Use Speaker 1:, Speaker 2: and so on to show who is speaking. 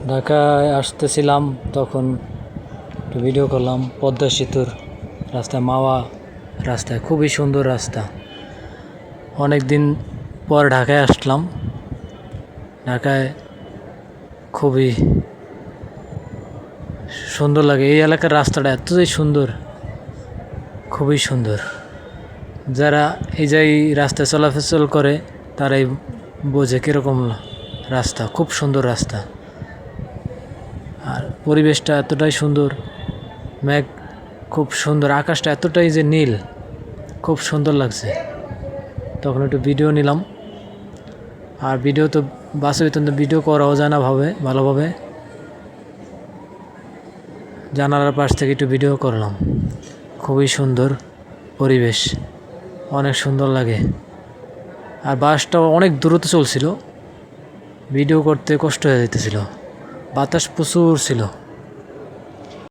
Speaker 1: ঢাকায় আসতেছিলাম তখন একটু ভিডিও করলাম পদ্মা সেতুর রাস্তায় মাওয়া রাস্তায়, খুবই সুন্দর রাস্তা। অনেক দিন পর ঢাকায় আসলাম। ঢাকায় খুবই সুন্দর লাগে, এই এলাকার রাস্তাটা এতটাই সুন্দর, খুবই সুন্দর। যারা এই যে এই রাস্তায় চলাচল করে তারাই বোঝে কীরকম রাস্তা, খুব সুন্দর রাস্তা। আর পরিবেশটা এতটাই সুন্দর, মেঘ খুব সুন্দর, আকাশটা এতটাই যে নীল, খুব সুন্দর লাগছে। তখন একটু ভিডিও নিলাম। আর ভিডিও তো বাস্তবে তো ভিডিও করাও যায় না ভালোভাবে, জানালার পাশ থেকে একটু ভিডিও করলাম। খুবই সুন্দর পরিবেশ, অনেক সুন্দর লাগে। আর বাসটাও অনেক দ্রুত চলছিল, ভিডিও করতে কষ্ট হয়ে যেতেছিল, বাতাস প্রচুর ছিল।